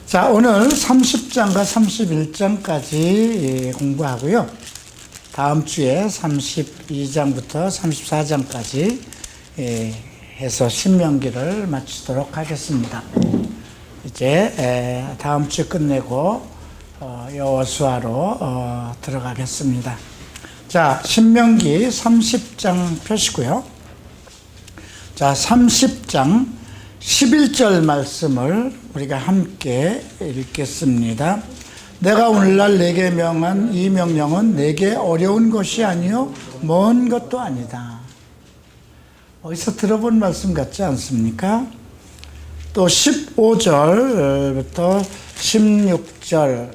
자, 오늘 30장과 31장까지 공부하고요. 다음 주에 32장부터 34장까지 해서 신명기를 마치도록 하겠습니다. 이제 다음 주 끝내고 여호수아로 들어가겠습니다. 자, 신명기 30장 펴시고요. 자, 30장 11절 말씀을 우리가 함께 읽겠습니다. 내가 오늘날 내게 명한 이 명령은 내게 어려운 것이 아니요 먼 것도 아니다. 어디서 들어본 말씀 같지 않습니까? 또 15절부터 16절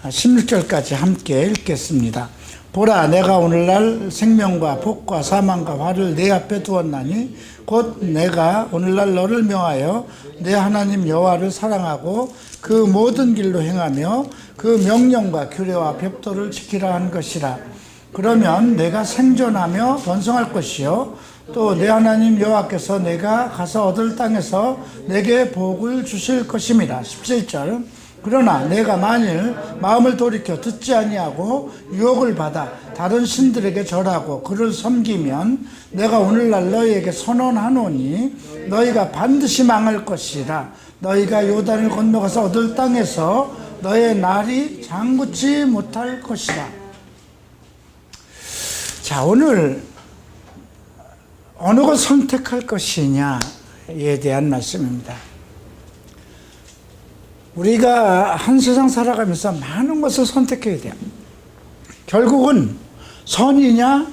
16절까지 함께 읽겠습니다. 보라, 내가 오늘날 생명과 복과 사망과 화를 내 앞에 두었나니 곧 내가 오늘날 너를 명하여 내 하나님 여호와를 사랑하고 그 모든 길로 행하며 그 명령과 규례와 벽도를 지키라 한 것이라. 그러면 내가 생존하며 번성할 것이요 또 내 하나님 여호와께서 내가 가서 얻을 땅에서 내게 복을 주실 것임이라. 17절. 그러나 내가 만일 마음을 돌이켜 듣지 아니하고 유혹을 받아 다른 신들에게 절하고 그를 섬기면 내가 오늘날 너희에게 선언하노니 너희가 반드시 망할 것이라. 너희가 요단을 건너가서 얻을 땅에서 너의 날이 장구치 못할 것이라. 자, 오늘 어느 것 선택할 것이냐에 대한 말씀입니다. 우리가 한 세상 살아가면서 많은 것을 선택해야 돼요. 결국은 선이냐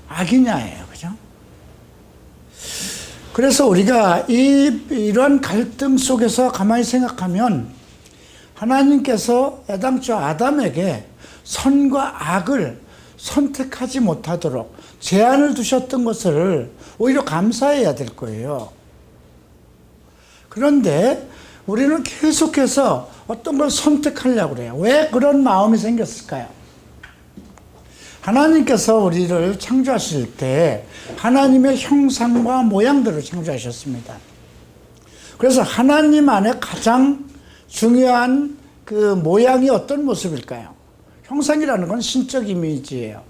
악이냐예요. 그죠? 그래서 우리가 이런 갈등 속에서 가만히 생각하면 하나님께서 애당초 아담에게 선과 악을 선택하지 못하도록 제한을 두셨던 것을 오히려 감사해야 될 거예요. 그런데 우리는 계속해서 어떤 걸 선택하려고 그래요. 왜 그런 마음이 생겼을까요? 하나님께서 우리를 창조하실 때 하나님의 형상과 모양대로 창조하셨습니다. 그래서 하나님 안에 가장 중요한 그 모양이 어떤 모습일까요? 형상이라는 건 신적 이미지예요.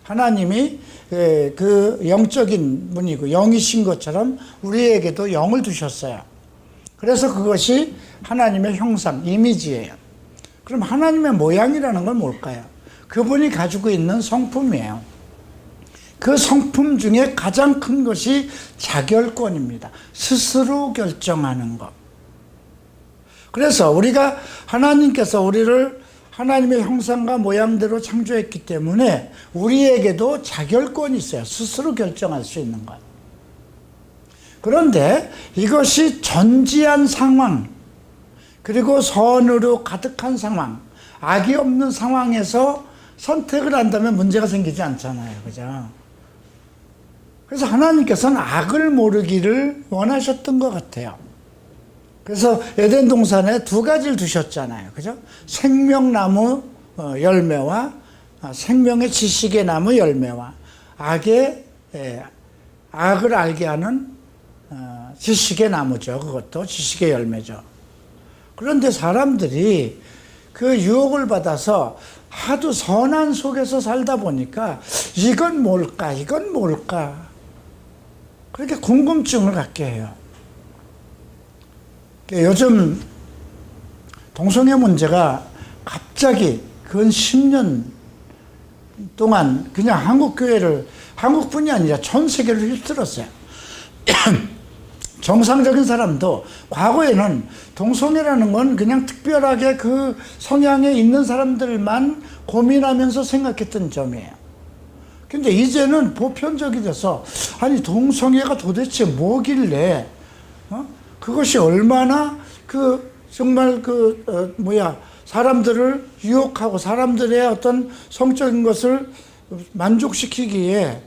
하나님이 그 영적인 분이고 영이신 것처럼 우리에게도 영을 두셨어요. 그래서 그것이 하나님의 형상, 이미지예요. 그럼 하나님의 모양이라는 건 뭘까요? 그분이 가지고 있는 성품이에요. 그 성품 중에 가장 큰 것이 자결권입니다. 스스로 결정하는 것. 그래서 우리가 하나님께서 우리를 하나님의 형상과 모양대로 창조했기 때문에 우리에게도 자결권이 있어요. 스스로 결정할 수 있는 것. 그런데 이것이 전지한 상황, 그리고 선으로 가득한 상황, 악이 없는 상황에서 선택을 한다면 문제가 생기지 않잖아요. 그죠? 그래서 하나님께서는 악을 모르기를 원하셨던 것 같아요. 그래서 에덴 동산에 두 가지를 두셨잖아요. 그죠? 생명나무 열매와 생명의 지식의 나무 열매와 악을 알게 하는 지식의 나무죠. 그것도 지식의 열매죠. 그런데 사람들이 그 유혹을 받아서 하도 선한 속에서 살다 보니까 이건 뭘까? 이건 뭘까? 그렇게 궁금증을 갖게 해요. 요즘 동성애 문제가 갑자기 근 10년 동안 그냥 한국교회를, 한국뿐이 아니라 전 세계를 휩쓸었어요. 정상적인 사람도 과거에는 동성애라는 건 그냥 특별하게 그 성향에 있는 사람들만 고민하면서 생각했던 점이에요. 근데 이제는 보편적이 돼서 아니 동성애가 도대체 뭐길래 그것이 얼마나 정말 사람들을 유혹하고 사람들의 어떤 성적인 것을 만족시키기에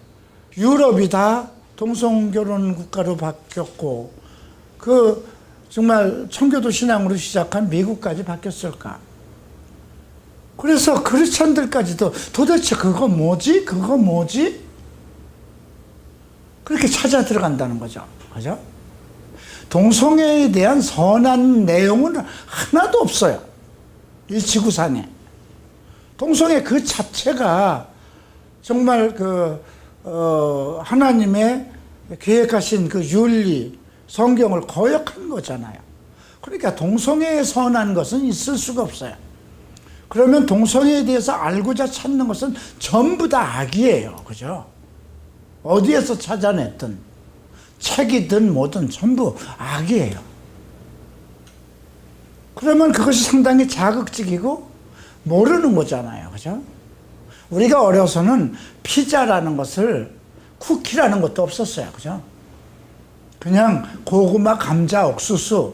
유럽이 다 동성결혼 국가로 바뀌었고 정말 청교도 신앙으로 시작한 미국까지 바뀌었을까? 그래서 크리스찬들까지도 도대체 그거 뭐지? 그렇게 찾아 들어간다는 거죠. 그죠? 동성애에 대한 선한 내용은 하나도 없어요. 이 지구상에. 동성애 그 자체가 정말 하나님의 계획하신 그 윤리, 성경을 거역한 거잖아요. 그러니까 동성애에 선한 것은 있을 수가 없어요. 그러면 동성애에 대해서 알고자 찾는 것은 전부 다 악이에요. 그죠? 어디에서 찾아냈든, 책이든 뭐든 전부 악이에요. 그러면 그것이 상당히 자극적이고 모르는 거잖아요. 그죠? 우리가 어려서는 피자라는 것을 쿠키라는 것도 없었어요. 그죠? 그냥 고구마, 감자, 옥수수.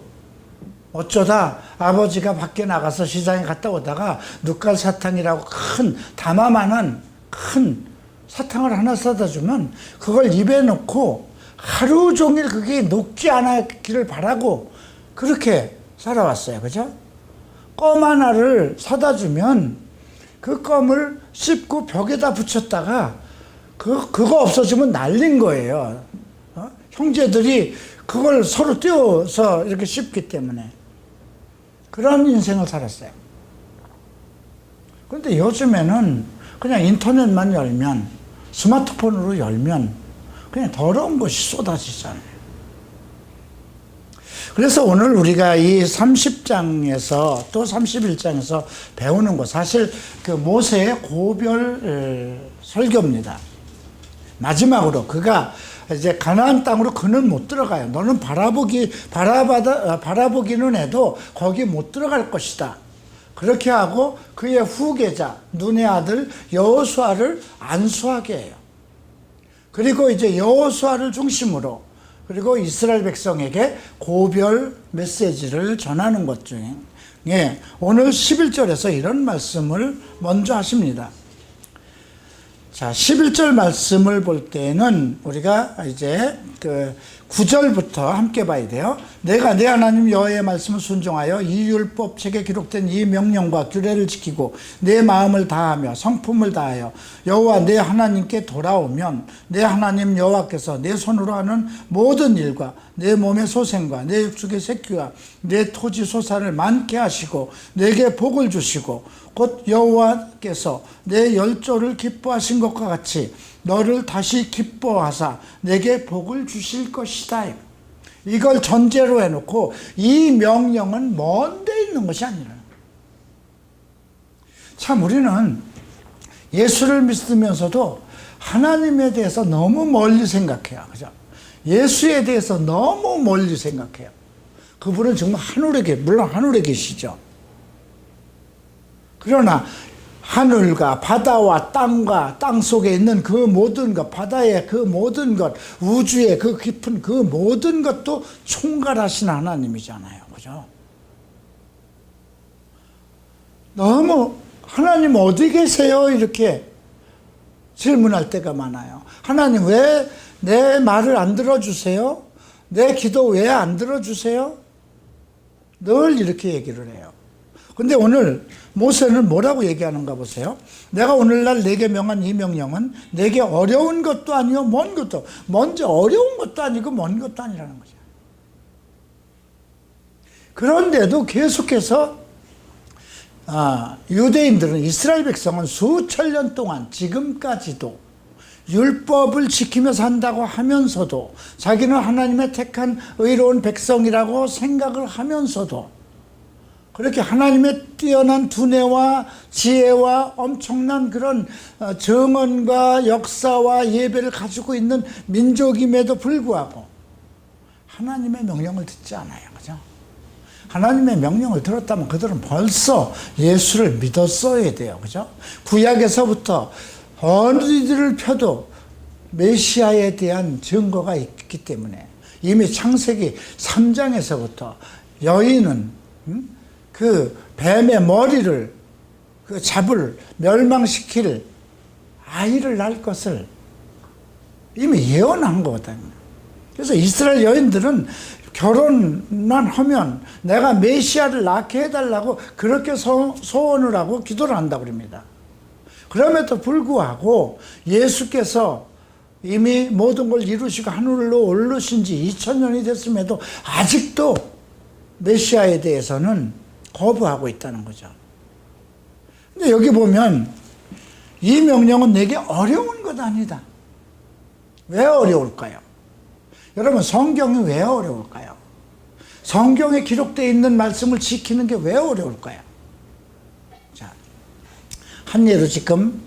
어쩌다 아버지가 밖에 나가서 시장에 갔다 오다가 눕갈 사탕이라고 큰 담아만한 큰 사탕을 하나 사다 주면 그걸 입에 넣고 하루 종일 그게 녹지 않기를 바라고 그렇게 살아왔어요. 그죠? 껌 하나를 사다 주면 그 껌을 씹고 벽에다 붙였다가 그거 없어지면 날린 거예요. 형제들이 그걸 서로 띄워서 이렇게 씹기 때문에. 그런 인생을 살았어요. 그런데 요즘에는 그냥 인터넷만 열면, 스마트폰으로 열면 그냥 더러운 것이 쏟아지잖아요. 그래서 오늘 우리가 이 30장에서 또 31장에서 배우는 것, 사실 그 모세의 고별 설교입니다. 마지막으로 그가 이제 가나안 땅으로 그는 못 들어가요. 너는 바라보기는 해도 거기 못 들어갈 것이다. 그렇게 하고 그의 후계자 눈의 아들 여호수아를 안수하게 해요. 그리고 이제 여호수아를 중심으로 그리고 이스라엘 백성에게 고별 메시지를 전하는 것 중에 오늘 11절에서 이런 말씀을 먼저 하십니다. 자, 11절 말씀을 볼 때는 우리가 이제 9절부터 함께 봐야 돼요. 내가 내 하나님 여호와의 말씀을 순종하여 이 율법 책에 기록된 이 명령과 규례를 지키고 내 마음을 다하며 성품을 다하여 여호와 내 하나님께 돌아오면 내 하나님 여호와께서 내 손으로 하는 모든 일과 내 몸의 소생과 내 육축의 새끼와 내 토지 소산을 많게 하시고 내게 복을 주시고 곧 여호와께서 내 열조를 기뻐하신 것과 같이 너를 다시 기뻐하사 내게 복을 주실 것이다. 이걸 전제로 해놓고 이 명령은 먼 데 있는 것이 아니라, 참 우리는 예수를 믿으면서도 하나님에 대해서 너무 멀리 생각해요. 그죠? 예수에 대해서 너무 멀리 생각해요. 그분은 정말 물론 하늘에 계시죠. 그러나 하늘과 바다와 땅과 땅 속에 있는 그 모든 것, 바다의 그 모든 것, 우주의 그 깊은 그 모든 것도 총괄하신 하나님이잖아요. 그죠? 너무 하나님 어디 계세요? 이렇게 질문할 때가 많아요. 하나님 왜 내 말을 안 들어주세요? 내 기도 왜 안 들어주세요? 늘 이렇게 얘기를 해요. 근데 오늘 모세는 뭐라고 얘기하는가 보세요. 내가 오늘날 내게 명한 이 명령은 내게 어려운 것도 아니요 먼 것도, 먼저 어려운 것도 아니고 먼 것도 아니라는 거죠. 그런데도 계속해서 유대인들은, 이스라엘 백성은 수천 년 동안 지금까지도 율법을 지키며 산다고 하면서도, 자기는 하나님의 택한 의로운 백성이라고 생각을 하면서도 그렇게 하나님의 뛰어난 두뇌와 지혜와 엄청난 그런 정언과 역사와 예배를 가지고 있는 민족임에도 불구하고 하나님의 명령을 듣지 않아요. 그죠? 하나님의 명령을 들었다면 그들은 벌써 예수를 믿었어야 돼요. 그죠? 구약에서부터 어디를 펴도 메시아에 대한 증거가 있기 때문에 이미 창세기 3장에서부터 여인은 그 뱀의 머리를 멸망시킬 아이를 낳을 것을 이미 예언한 거거든요. 그래서 이스라엘 여인들은 결혼만 하면 내가 메시아를 낳게 해달라고 그렇게 소원을 하고 기도를 한다고 합니다. 그럼에도 불구하고 예수께서 이미 모든 걸 이루시고 하늘로 오르신 지 2000년이 됐음에도 아직도 메시아에 대해서는 거부하고 있다는 거죠. 근데 여기 보면 이 명령은 내게 어려운 것 아니다. 왜 어려울까요? 여러분, 성경이 왜 어려울까요? 성경에 기록되어 있는 말씀을 지키는 게 왜 어려울까요? 자, 한 예로 지금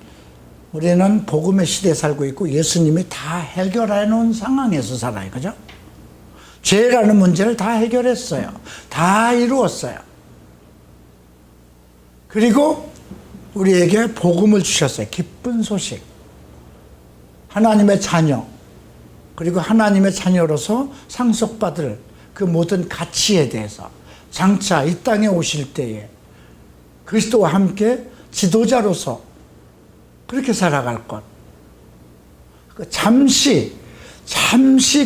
우리는 복음의 시대에 살고 있고 예수님이 다 해결해 놓은 상황에서 살아요. 그죠? 죄라는 문제를 다 해결했어요. 다 이루었어요. 그리고 우리에게 복음을 주셨어요. 기쁜 소식. 하나님의 자녀. 그리고 하나님의 자녀로서 상속받을 그 모든 가치에 대해서 장차 이 땅에 오실 때에 그리스도와 함께 지도자로서 그렇게 살아갈 것. 잠시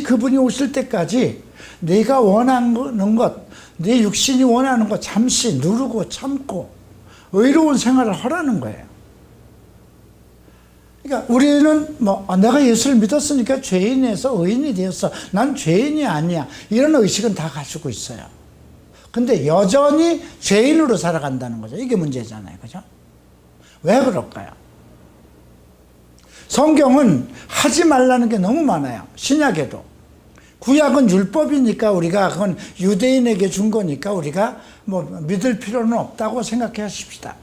그분이 오실 때까지 내가 원하는 것, 내 육신이 원하는 것 잠시 누르고 참고 의로운 생활을 하라는 거예요. 그러니까 우리는 내가 예수를 믿었으니까 죄인에서 의인이 되었어. 난 죄인이 아니야. 이런 의식은 다 가지고 있어요. 근데 여전히 죄인으로 살아간다는 거죠. 이게 문제잖아요. 그죠? 왜 그럴까요? 성경은 하지 말라는 게 너무 많아요. 신약에도. 구약은 율법이니까 우리가 그건 유대인에게 준 거니까 우리가 믿을 필요는 없다고 생각해 하십시다.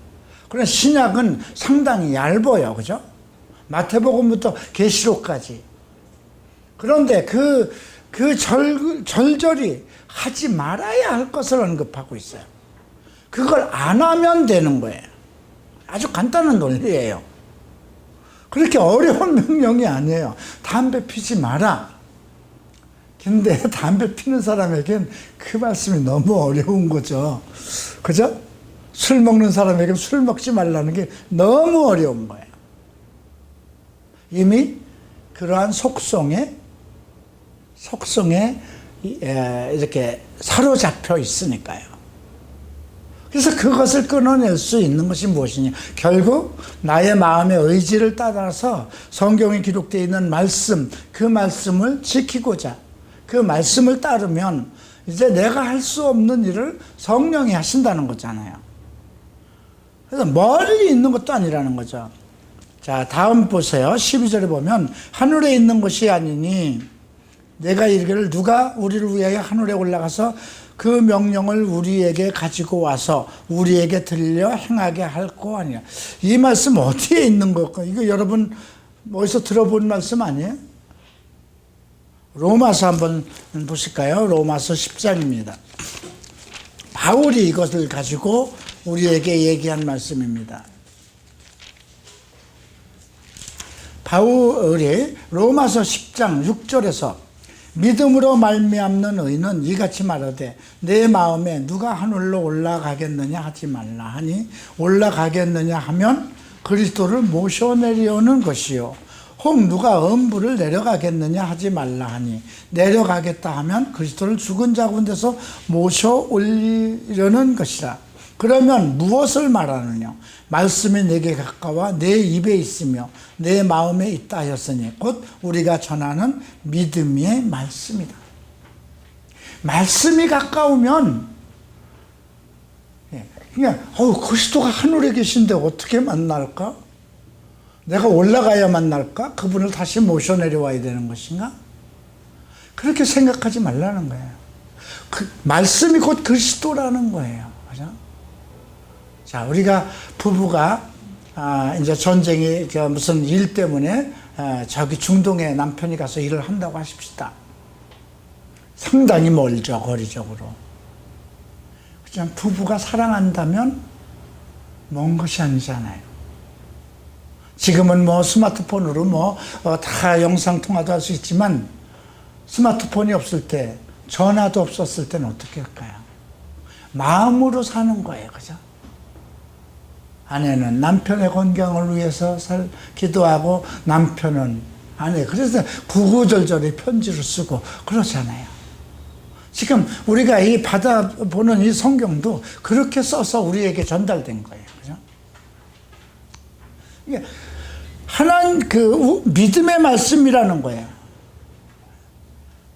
그러나 신약은 상당히 얇아요. 그죠? 마태복음부터 계시록까지. 그런데 절절히 하지 말아야 할 것을 언급하고 있어요. 그걸 안 하면 되는 거예요. 아주 간단한 논리예요. 그렇게 어려운 명령이 아니에요. 담배 피지 마라. 근데 담배 피는 사람에겐 그 말씀이 너무 어려운 거죠. 그죠? 술 먹는 사람에겐 술 먹지 말라는 게 너무 어려운 거예요. 이미 그러한 속성에 이렇게 사로잡혀 있으니까요. 그래서 그것을 끊어낼 수 있는 것이 무엇이냐? 결국 나의 마음의 의지를 따라서 성경에 기록되어 있는 말씀, 그 말씀을 지키고자 그 말씀을 따르면 이제 내가 할 수 없는 일을 성령이 하신다는 거잖아요. 그래서 멀리 있는 것도 아니라는 거죠. 자, 다음 보세요. 12절에 보면 하늘에 있는 것이 아니니 내가 이르기를 누가 우리를 위하여 하늘에 올라가서 그 명령을 우리에게 가지고 와서 우리에게 들려 행하게 할거 아니야. 이 말씀 어디에 있는 걸까? 이거 여러분 어디서 들어본 말씀 아니에요? 로마서 한번 보실까요? 로마서 10장입니다. 바울이 이것을 가지고 우리에게 얘기한 말씀입니다. 바울이 로마서 10장 6절에서 믿음으로 말미암는 의는 이같이 말하되 내 마음에 누가 하늘로 올라가겠느냐 하지 말라 하니 올라가겠느냐 하면 그리스도를 모셔내려는 것이요 혹 누가 음부를 내려가겠느냐 하지 말라 하니 내려가겠다 하면 그리스도를 죽은 자 가운데서 모셔 올리려는 것이라. 그러면 무엇을 말하느냐? 말씀이 내게 가까워 내 입에 있으며 내 마음에 있다 하였으니 곧 우리가 전하는 믿음의 말씀이다. 말씀이 가까우면 그냥 그리스도가 하늘에 계신데 어떻게 만날까? 내가 올라가야 만날까? 그분을 다시 모셔 내려와야 되는 것인가? 그렇게 생각하지 말라는 거예요. 그 말씀이 곧 그리스도라는 거예요. 그죠? 자, 우리가 부부가 이제 전쟁이 무슨 일 때문에 저기 중동에 남편이 가서 일을 한다고 하십시다. 상당히 멀죠, 거리적으로. 그냥 부부가 사랑한다면 먼 것이 아니잖아요. 지금은 스마트폰으로 다 영상통화도 할 수 있지만 스마트폰이 없을 때, 전화도 없었을 때는 어떻게 할까요? 마음으로 사는 거예요. 그죠? 아내는 남편의 건강을 위해서 기도하고 남편은 아내. 그래서 구구절절히 편지를 쓰고 그러잖아요. 지금 우리가 이 받아보는 이 성경도 그렇게 써서 우리에게 전달된 거예요. 그죠? 이게 하나님 믿음의 말씀이라는 거예요.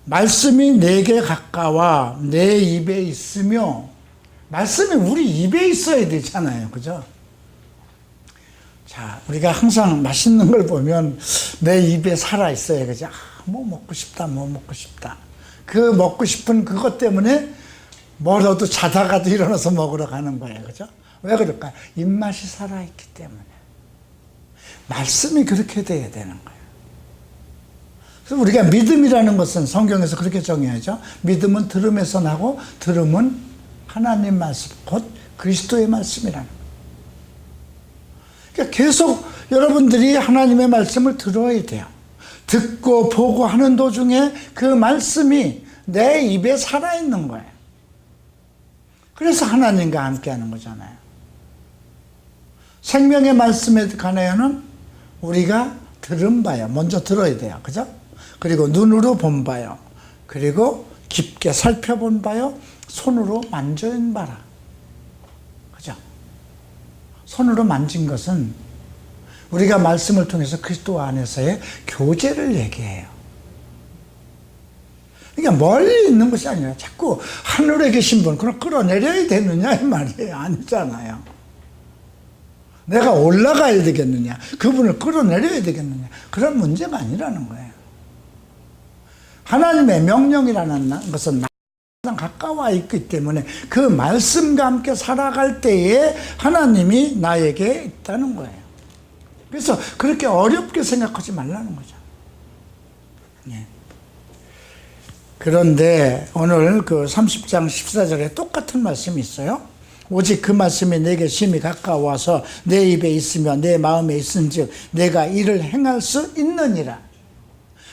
말씀이 내게 가까워 내 입에 있으며, 말씀이 우리 입에 있어야 되잖아요. 그죠? 자, 우리가 항상 맛있는 걸 보면 내 입에 살아 있어요. 그죠? 뭐 먹고 싶다, 뭐 먹고 싶다. 그 먹고 싶은 그것 때문에 뭐라도 자다가도 일어나서 먹으러 가는 거예요. 그죠? 왜 그럴까요? 입맛이 살아있기 때문에. 말씀이 그렇게 돼야 되는 거예요. 그래서 우리가 믿음이라는 것은 성경에서 그렇게 정의하죠. 믿음은 들음에서 나고, 들음은 하나님 말씀, 곧 그리스도의 말씀이라는 거예요. 그러니까 계속 여러분들이 하나님의 말씀을 들어야 돼요. 듣고 보고 하는 도중에 그 말씀이 내 입에 살아있는 거예요. 그래서 하나님과 함께 하는 거잖아요. 생명의 말씀에 관하여는 우리가 들은 바요. 먼저 들어야 돼요. 그죠? 그리고 눈으로 본 바요. 그리고 깊게 살펴본 바요. 손으로 만져본 바라. 그죠? 손으로 만진 것은 우리가 말씀을 통해서 그리스도 안에서의 교제를 얘기해요. 그러니까 멀리 있는 것이 아니라 자꾸 하늘에 계신 분, 그럼 끌어내려야 되느냐 이 말이에요. 아니잖아요. 내가 올라가야 되겠느냐, 그분을 끌어내려야 되겠느냐, 그런 문제가 아니라는 거예요. 하나님의 명령이라는 것은 항상 가까워 있기 때문에 그 말씀과 함께 살아갈 때에 하나님이 나에게 있다는 거예요. 그래서 그렇게 어렵게 생각하지 말라는 거죠. 예. 그런데 오늘 그 30장 14절에 똑같은 말씀이 있어요. 오직 그 말씀이 내게 심히 가까워서 내 입에 있으며 내 마음에 있은즉 내가 이를 행할 수 있느니라.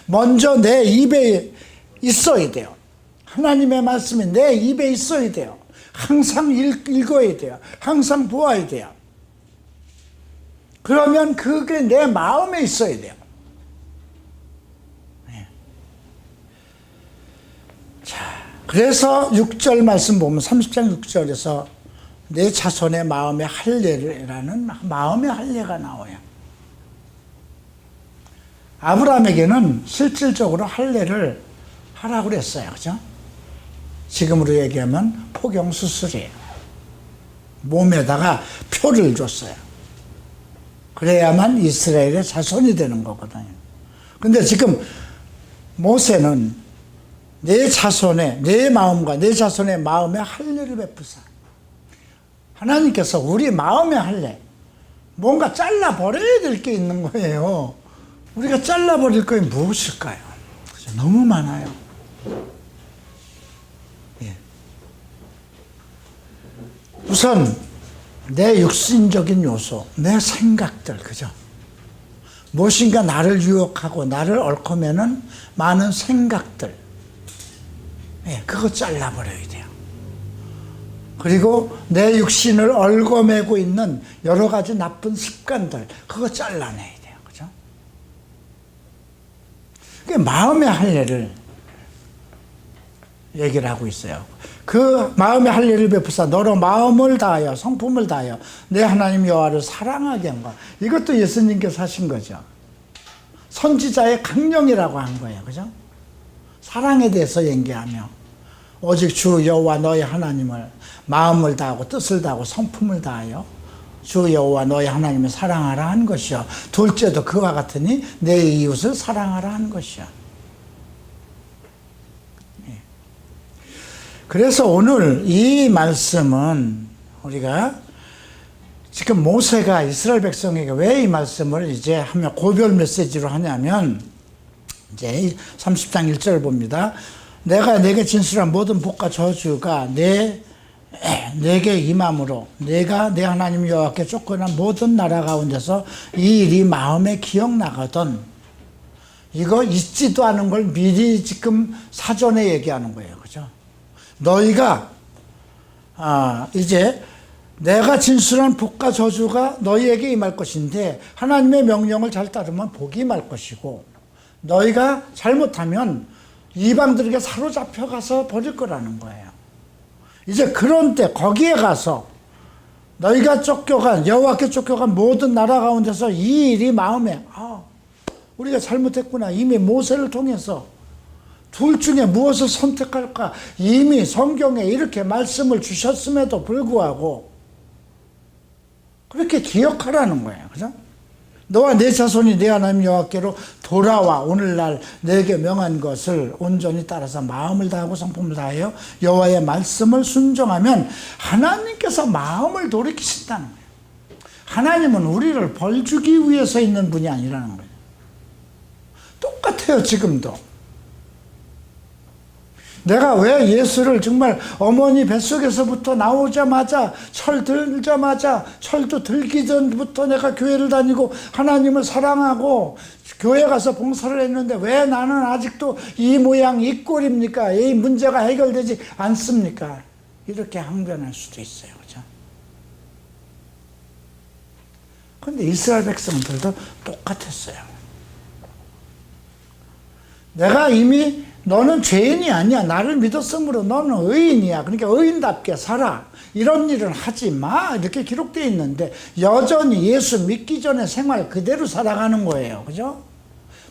먼저 내 입에 있어야 돼요. 하나님의 말씀이 내 입에 있어야 돼요. 항상 읽어야 돼요. 항상 보아야 돼요. 그러면 그게 내 마음에 있어야 돼요. 네. 자, 그래서 6절 말씀 보면 30장 6절에서 내 자손의 마음의 할례라는 마음의 할례가 나와요. 아브라함에게는 실질적으로 할례를 하라고 그랬어요. 그죠? 지금으로 얘기하면 포경수술이에요. 몸에다가 표를 줬어요. 그래야만 이스라엘의 자손이 되는 거거든요. 근데 지금 모세는 내 자손의, 내 마음과 내 자손의 마음에 할례를 베푸사. 하나님께서 우리 마음에 할례, 뭔가 잘라버려야 될 게 있는 거예요. 우리가 잘라버릴 게 무엇일까요? 너무 많아요. 예. 우선 내 육신적인 요소, 내 생각들, 그죠? 무엇인가 나를 유혹하고 나를 얽어매는 많은 생각들, 예, 그거 잘라버려야 돼요. 그리고 내 육신을 얽어매고 있는 여러 가지 나쁜 습관들, 그거 잘라내야 돼요. 그죠? 그게 마음의 할례를 얘기를 하고 있어요. 그 마음의 할례를 베푸사 너로 마음을 다하여 성품을 다하여 내 하나님 여호와를 사랑하게 한 것. 이것도 예수님께서 하신 거죠. 선지자의 강령이라고 한 거예요. 그죠? 사랑에 대해서 얘기하며 오직 주 여호와 너의 하나님을 마음을 다하고 뜻을 다하고 성품을 다하여 주 여호와 너의 하나님을 사랑하라 한 것이요. 둘째도 그와 같으니 내 이웃을 사랑하라 한 것이요. 그래서 오늘 이 말씀은 우리가 지금 모세가 이스라엘 백성에게 왜 이 말씀을 이제 하며 고별 메시지로 하냐면 이제 30장 1절을 봅니다. 내가 내게 진술한 모든 복과 저주가 내게 임함으로 내가 내 하나님 여호와께 쫓겨난 모든 나라 가운데서 이 일이 마음에 기억나거든. 이거 있지도 않은 걸 미리 지금 사전에 얘기하는 거예요. 그죠? 너희가 이제 내가 진술한 복과 저주가 너희에게 임할 것인데 하나님의 명령을 잘 따르면 복이 임할 것이고 너희가 잘못하면 이방들에게 사로잡혀 가서 버릴 거라는 거예요. 이제 그런 때 거기에 가서 너희가 쫓겨간 여호와께 쫓겨간 모든 나라 가운데서 이 일이 마음에 우리가 잘못했구나. 이미 모세를 통해서 둘 중에 무엇을 선택할까? 이미 성경에 이렇게 말씀을 주셨음에도 불구하고 그렇게 기억하라는 거예요. 그죠? 너와 내 자손이 내 하나님 여호와께로 돌아와 오늘날 내게 명한 것을 온전히 따라서 마음을 다하고 성품을 다하여 여호와의 말씀을 순종하면 하나님께서 마음을 돌이키신다는 거예요. 하나님은 우리를 벌 주기 위해서 있는 분이 아니라는 거예요. 똑같아요. 지금도 내가 왜 예수를 정말 어머니 뱃속에서부터 나오자마자 철도 들기 전부터 내가 교회를 다니고 하나님을 사랑하고 교회 가서 봉사를 했는데 왜 나는 아직도 이 모양 이 꼴입니까? 이 문제가 해결되지 않습니까? 이렇게 항변할 수도 있어요. 그죠? 그런데 이스라엘 백성들도 똑같았어요. 내가 이미 너는 죄인이 아니야. 나를 믿었으므로 너는 의인이야. 그러니까 의인답게 살아. 이런 일은 하지 마. 이렇게 기록되어 있는데 여전히 예수 믿기 전에 생활 그대로 살아가는 거예요. 그죠?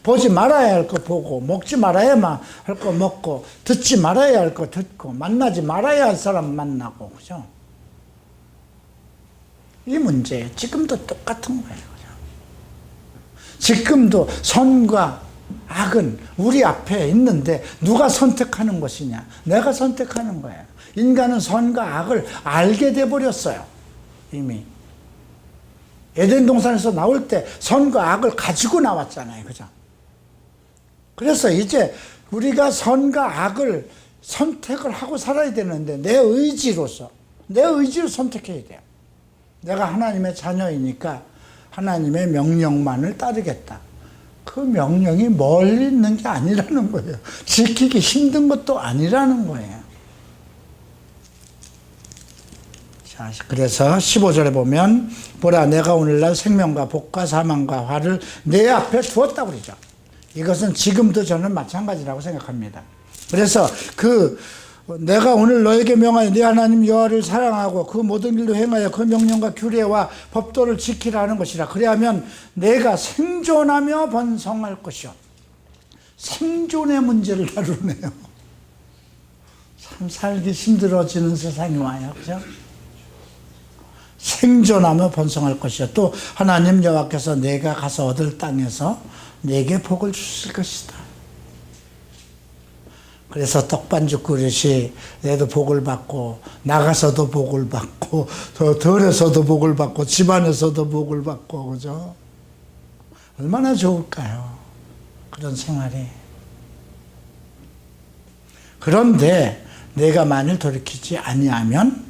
보지 말아야 할 거 보고, 먹지 말아야 할 거 먹고, 듣지 말아야 할 거 듣고, 만나지 말아야 할 사람 만나고. 그죠? 이 문제예요. 지금도 똑같은 거예요. 그죠? 지금도 선과 악은 우리 앞에 있는데 누가 선택하는 것이냐? 내가 선택하는 거예요. 인간은 선과 악을 알게 돼버렸어요. 이미 에덴 동산에서 나올 때 선과 악을 가지고 나왔잖아요. 그죠? 그래서 이제 우리가 선과 악을 선택을 하고 살아야 되는데 내 의지로 선택해야 돼요. 내가 하나님의 자녀이니까 하나님의 명령만을 따르겠다. 그 명령이 멀리 있는 게 아니라는 거예요. 지키기 힘든 것도 아니라는 거예요. 자, 그래서 15절에 보면 보라 내가 오늘날 생명과 복과 사망과 화를 내 앞에 두었다고 그러죠. 이것은 지금도 저는 마찬가지라고 생각합니다. 그래서 내가 오늘 너에게 명하여 네 하나님 여호와를 사랑하고 그 모든 일로 행하여 그 명령과 규례와 법도를 지키라는 것이라. 그래야면 내가 생존하며 번성할 것이요. 생존의 문제를 다루네요. 참 살기 힘들어지는 세상이 와요. 그죠? 생존하며 번성할 것이요. 또 하나님 여호와께서 내가 가서 얻을 땅에서 내게 복을 주실 것이다. 그래서 떡반죽 그릇이 내도 복을 받고 나가서도 복을 받고 더 덜에서도 복을 받고 집안에서도 복을 받고 그죠? 얼마나 좋을까요? 그런 생활이. 그런데 내가 만일 돌이키지 아니하면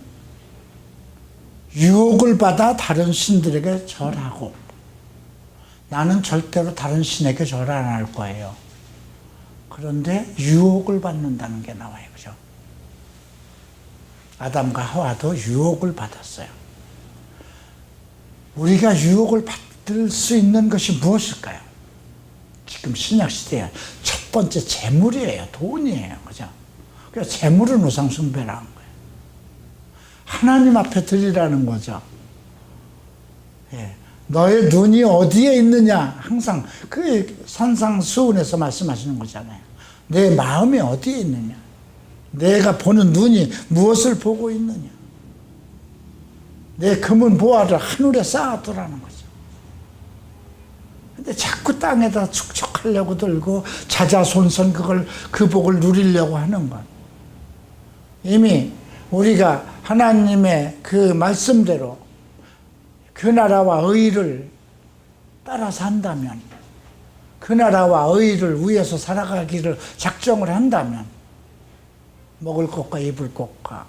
유혹을 받아 다른 신들에게 절하고 나는 절대로 다른 신에게 절 안 할 거예요. 그런데 유혹을 받는다는 게 나와요. 그죠? 아담과 하와도 유혹을 받았어요. 우리가 유혹을 받을 수 있는 것이 무엇일까요? 지금 신약시대에 첫 번째 재물이에요. 돈이에요. 그죠? 그래서 재물은 우상숭배라는 거예요. 하나님 앞에 드리라는 거죠. 예. 너의 눈이 어디에 있느냐? 항상 그 산상수훈에서 말씀하시는 거잖아요. 내 마음이 어디에 있느냐? 내가 보는 눈이 무엇을 보고 있느냐? 내 금은 보화를 하늘에 쌓아두라는 거죠. 근데 자꾸 땅에다 축적하려고 들고 자자손손 그 복을 누리려고 하는 것. 이미 우리가 하나님의 그 말씀대로 그 나라와 의를 따라서 한다면, 그 나라와 의를 위해서 살아가기를 작정을 한다면 먹을 것과 입을 것과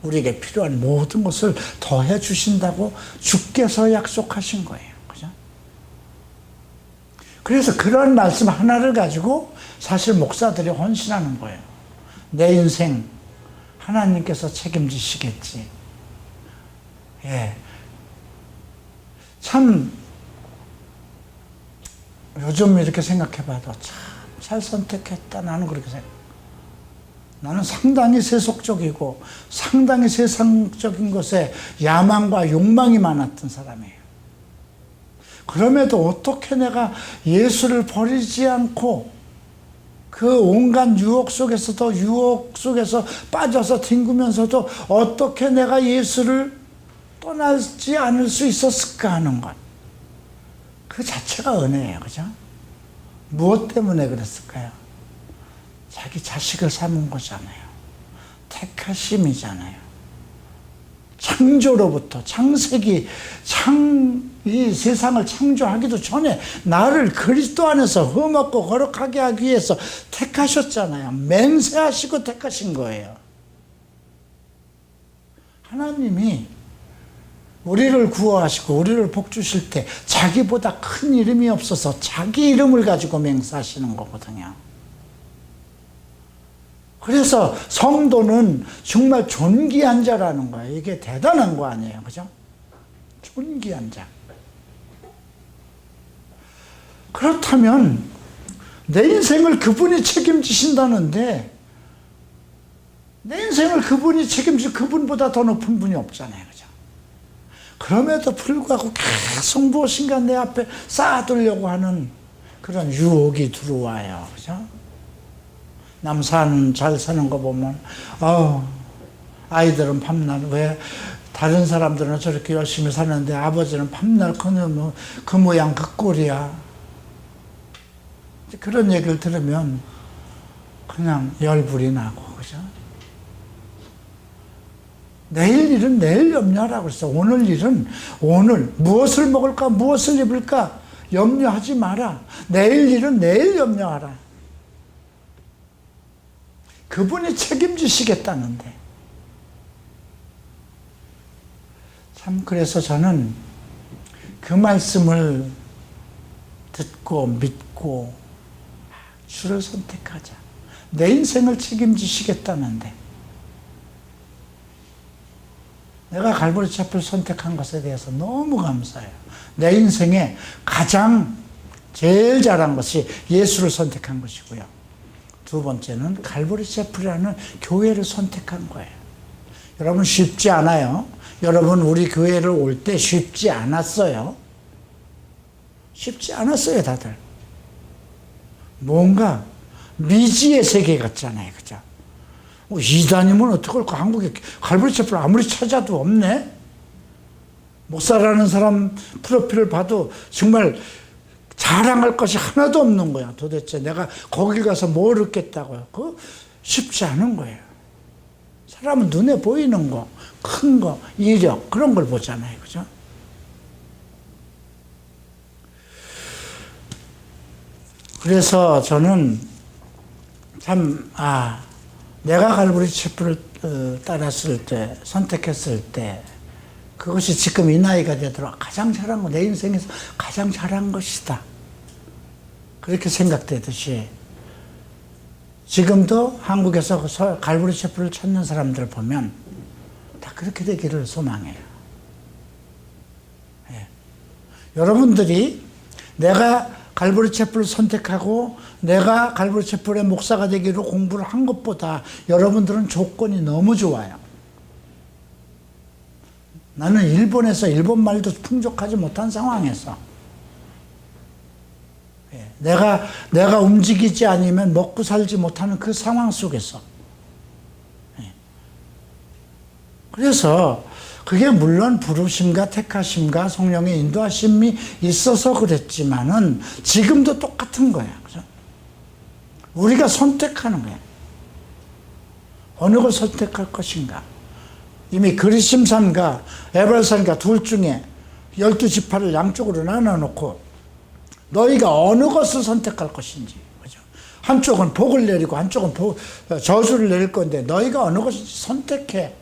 우리에게 필요한 모든 것을 더해 주신다고 주께서 약속하신 거예요. 그죠? 그래서 그런 말씀 하나를 가지고 사실 목사들이 헌신하는 거예요. 내 인생 하나님께서 책임지시겠지. 예. 참 요즘 이렇게 생각해봐도 참 잘 선택했다. 나는 그렇게 생각해요. 나는 상당히 세속적이고 상당히 세상적인 것에 야망과 욕망이 많았던 사람이에요. 그럼에도 어떻게 내가 예수를 버리지 않고 그 온갖 유혹 속에서도 유혹 속에서 빠져서 뒹구면서도 어떻게 내가 예수를 떠나지 않을 수 있었을까 하는 것. 그 자체가 은혜예요. 그죠? 무엇 때문에 그랬을까요? 자기 자식을 삼은 거잖아요. 택하심이잖아요. 창조로부터 이 세상을 창조하기도 전에 나를 그리스도 안에서 흠없고 거룩하게 하기 위해서 택하셨잖아요. 맹세하시고 택하신 거예요. 하나님이 우리를 구원하시고 우리를 복주실 때 자기보다 큰 이름이 없어서 자기 이름을 가지고 맹세하시는 거거든요. 그래서 성도는 정말 존귀한 자라는 거예요. 이게 대단한 거 아니에요. 그죠? 존귀한 자. 그렇다면 내 인생을 그분이 책임지신다는데 내 인생을 그분이 책임질 그분보다 더 높은 분이 없잖아요. 그죠? 그럼에도 불구하고 계속 무엇인가 내 앞에 쌓아두려고 하는 그런 유혹이 들어와요. 그죠? 남 잘 사는 거 보면, 아이들은 밤낮, 왜 다른 사람들은 저렇게 열심히 사는데 아버지는 밤낮 그 모양 그 꼴이야. 그런 얘기를 들으면 그냥 열불이 나고, 그죠? 내일 일은 내일 염려하라고 그랬어. 오늘 일은 오늘 무엇을 먹을까, 무엇을 입을까 염려하지 마라. 내일 일은 내일 염려하라. 그분이 책임지시겠다는데. 참, 그래서 저는 그 말씀을 듣고 믿고 주를 선택하자. 내 인생을 책임지시겠다는데. 내가 갈보리 채플을 선택한 것에 대해서 너무 감사해요. 내 인생에 제일 잘한 것이 예수를 선택한 것이고요. 두 번째는 갈보리 채플이라는 교회를 선택한 거예요. 여러분, 쉽지 않아요. 여러분, 우리 교회를 올 때 쉽지 않았어요. 쉽지 않았어요, 다들. 뭔가 미지의 세계 같잖아요. 그죠? 이단이면 어떡할까? 한국에 갈보리 채플 아무리 찾아도 없네? 목사라는 사람 프로필을 봐도 정말 자랑할 것이 하나도 없는 거야. 도대체 내가 거길 가서 뭘 얻겠다고요? 그거 쉽지 않은 거예요. 사람은 눈에 보이는 거, 큰 거, 이력, 그런 걸 보잖아요. 그죠? 그래서 저는 참, 내가 갈보리 채플을 따랐을 때, 선택했을 때, 그것이 지금 이 나이가 되도록 가장 잘한 거, 내 인생에서 가장 잘한 것이다. 그렇게 생각되듯이 지금도 한국에서 갈보리 채플을 찾는 사람들 보면 다 그렇게 되기를 소망해요. 예. 여러분들이 내가 갈보리 채플을 선택하고 내가 갈보리 채플의 목사가 되기로 공부를 한 것보다 여러분들은 조건이 너무 좋아요. 나는 일본에서 일본말도 풍족하지 못한 상황에서 내가 움직이지 않으면 먹고 살지 못하는 그 상황 속에서 그래서 그게 물론 부르심과 택하심과 성령의 인도하심이 있어서 그랬지만은 지금도 똑같은 거야. 그죠? 우리가 선택하는 거야. 어느 걸 선택할 것인가. 이미 그리심산과 에발산과 둘 중에 12지파를 양쪽으로 나눠놓고 너희가 어느 것을 선택할 것인지. 그죠? 한쪽은 복을 내리고 한쪽은 저주를 내릴 건데 너희가 어느 것을 선택해.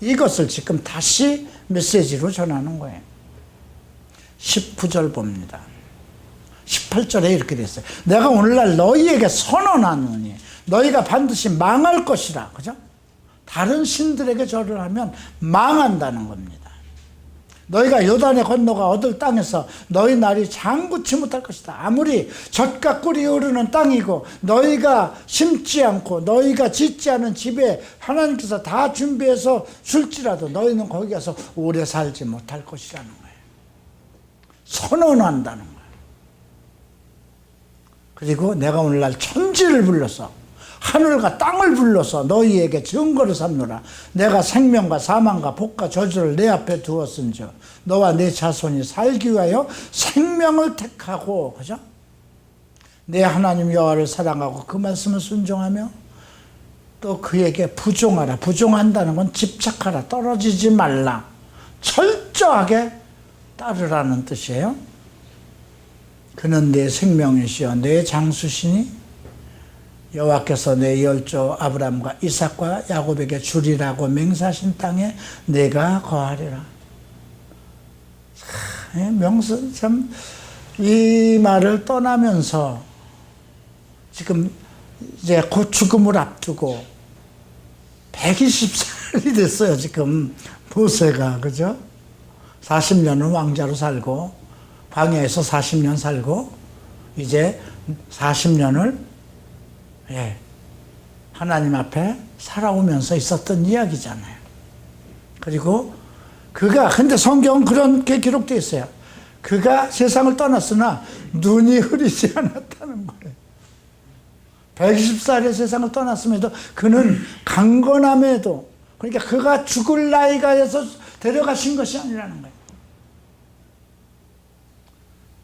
이것을 지금 다시 메시지로 전하는 거예요. 19절 봅니다. 18절에 이렇게 됐어요. 내가 오늘날 너희에게 선언하노니 너희가 반드시 망할 것이라. 그죠? 다른 신들에게 절을 하면 망한다는 겁니다. 너희가 요단의 건너가 얻을 땅에서 너희 날이 장구치 못할 것이다. 아무리 젖과 꿀이 흐르는 땅이고 너희가 심지 않고 너희가 짓지 않은 집에 하나님께서 다 준비해서 줄지라도 너희는 거기 가서 오래 살지 못할 것이라는 거예요. 선언한다는 거예요. 그리고 내가 오늘날 천지를 불러서 하늘과 땅을 불러서 너희에게 증거를 삼노라. 내가 생명과 사망과 복과 저주를 내 앞에 두었은즉 너와 내 자손이 살기 위하여 생명을 택하고, 그죠? 내 하나님 여호와를 사랑하고 그 말씀을 순종하며 또 그에게 부종하라. 부종한다는 건 집착하라. 떨어지지 말라. 철저하게 따르라는 뜻이에요. 그는 내 생명이시여 내 장수시니 여호와께서 내 열조 아브라함과 이삭과 야곱에게 주리라고 맹세하신 땅에 내가 거하리라. 명수 참 이 말을 떠나면서 지금 이제 곧 죽음을 앞두고 120살이 됐어요. 지금 모세가, 그죠? 40년은 왕자로 살고 광야에서 40년 살고 이제 40년을 하나님 앞에 살아오면서 있었던 이야기잖아요. 그리고 그가, 근데 성경은 그렇게 기록되어 있어요. 그가 세상을 떠났으나 눈이 흐리지 않았다는 거예요. 120살에 세상을 떠났음에도 그는 강건함에도, 그러니까 그가 죽을 나이가 해서 데려가신 것이 아니라는 거예요.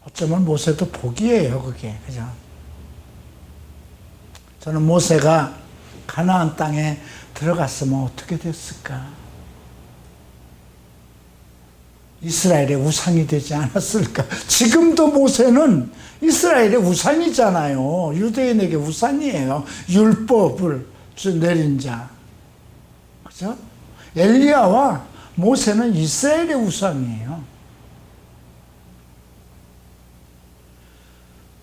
어쩌면 모세도 복이에요, 그게. 그죠? 저는 모세가 가나안 땅에 들어갔으면 어떻게 됐을까? 이스라엘의 우상이 되지 않았을까? 지금도 모세는 이스라엘의 우상이잖아요. 유대인에게 우상이에요. 율법을 내린 자. 그죠? 엘리야와 모세는 이스라엘의 우상이에요.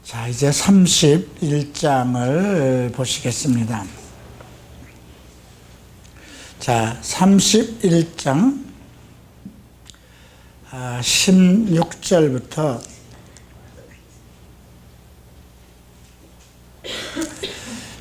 자, 이제 31장을 보시겠습니다. 자, 31장 16절부터